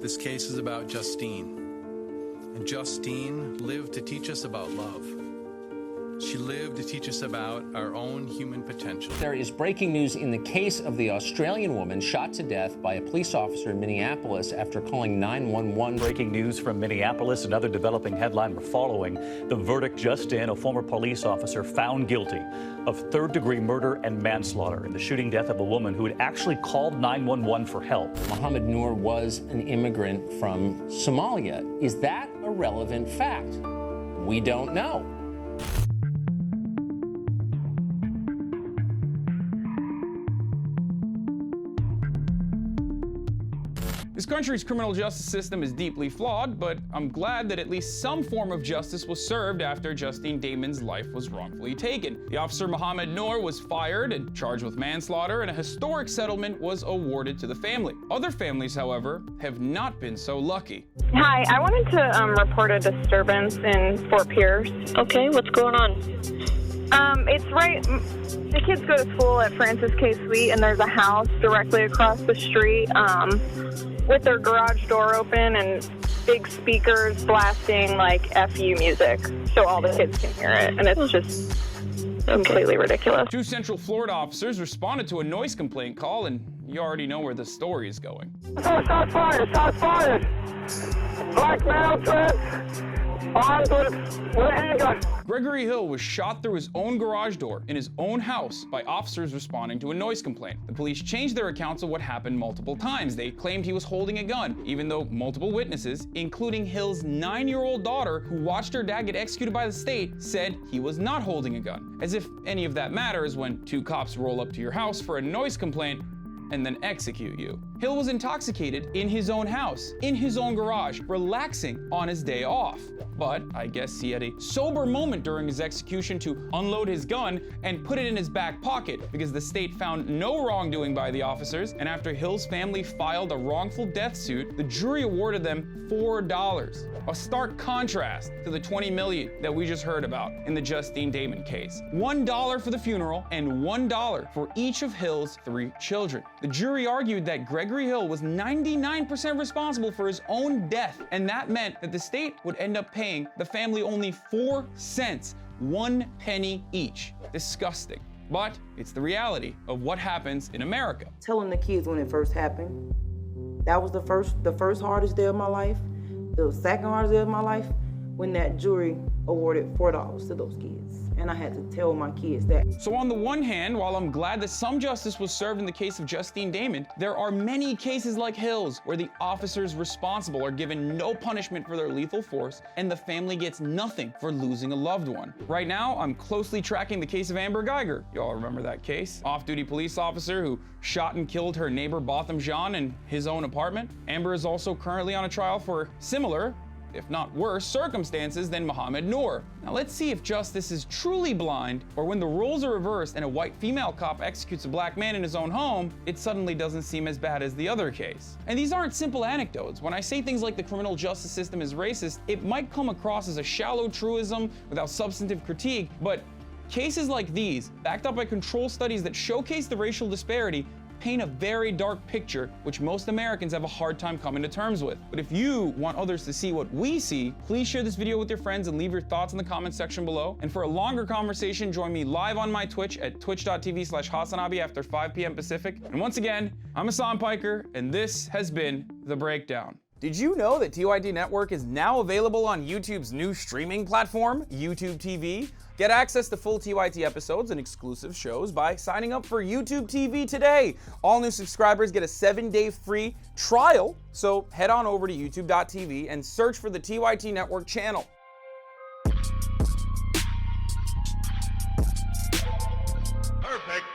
This case is about Justine. And Justine lived to teach us about love. She lived to teach us about our own human potential. There is breaking news in the case of the Australian woman shot to death by a police officer in Minneapolis after calling 911. Breaking news from Minneapolis. Another developing headline we're following. The verdict just in: a former police officer found guilty of third-degree murder and manslaughter in the shooting death of a woman who had actually called 911 for help. Mohammed Noor was an immigrant from Somalia. Is that a relevant fact? We don't know. This country's criminal justice system is deeply flawed, but I'm glad that at least some form of justice was served after Justine Damond's life was wrongfully taken. The officer Mohammed Noor was fired and charged with manslaughter, and a historic settlement was awarded to the family. Other families, however, have not been so lucky. Hi, I wanted to report a disturbance in Fort Pierce. Okay, what's going on? It's right, the kids go to school at Francis K. Suite, and there's a house directly across the street with their garage door open and big speakers blasting like FU music so all the kids can hear it, and it's just completely ridiculous. 2 Central Florida officers responded to a noise complaint call, and you already know where the story is going. Shots fired! Shots fired! Black male dressed, armed with a handgun. Gregory Hill was shot through his own garage door in his own house by officers responding to a noise complaint. The police changed their accounts of what happened multiple times. They claimed he was holding a gun, even though multiple witnesses, including Hill's 9-year-old daughter, who watched her dad get executed by the state, said he was not holding a gun. As if any of that matters when 2 cops roll up to your house for a noise complaint and then execute you. Hill was intoxicated in his own house, in his own garage, relaxing on his day off. But I guess he had a sober moment during his execution to unload his gun and put it in his back pocket, because the state found no wrongdoing by the officers, and after Hill's family filed a wrongful death suit, the jury awarded them $4. A stark contrast to the $20 million that we just heard about in the Justine Damond case. $1 for the funeral and $1 for each of Hill's 3 children. The jury argued that Gregory Hill was 99% responsible for his own death, and that meant that the state would end up paying the family only 4 cents, 1 penny each. Disgusting. But it's the reality of what happens in America. Telling the kids when it first happened, that was the first hardest day of my life. The second hardest day of my life, when that jury awarded $4 to those kids. And I had to tell my kids that. So on the one hand, while I'm glad that some justice was served in the case of Justine Damond, there are many cases like Hill's where the officers responsible are given no punishment for their lethal force, and the family gets nothing for losing a loved one. Right now, I'm closely tracking the case of Amber Geiger. You all remember that case? Off-duty police officer who shot and killed her neighbor Botham Jean in his own apartment. Amber is also currently on a trial for similar, if not worse, circumstances than Mohammed Noor. Now let's see if justice is truly blind, or when the roles are reversed and a white female cop executes a black man in his own home, it suddenly doesn't seem as bad as the other case. And these aren't simple anecdotes. When I say things like the criminal justice system is racist, it might come across as a shallow truism without substantive critique, but cases like these, backed up by control studies that showcase the racial disparity, paint a very dark picture which most Americans have a hard time coming to terms with. But if you want others to see what we see, please share this video with your friends and leave your thoughts in the comments section below. And for a longer conversation, join me live on my Twitch at twitch.tv/HasanAbi after 5 p.m. Pacific. And once again, I'm Hasan Piker, and this has been The Breakdown. Did you know that TYT Network is now available on YouTube's new streaming platform, YouTube TV? Get access to full TYT episodes and exclusive shows by signing up for YouTube TV today. All new subscribers get a 7-day free trial, so head on over to youtube.tv and search for the TYT Network channel. Perfect.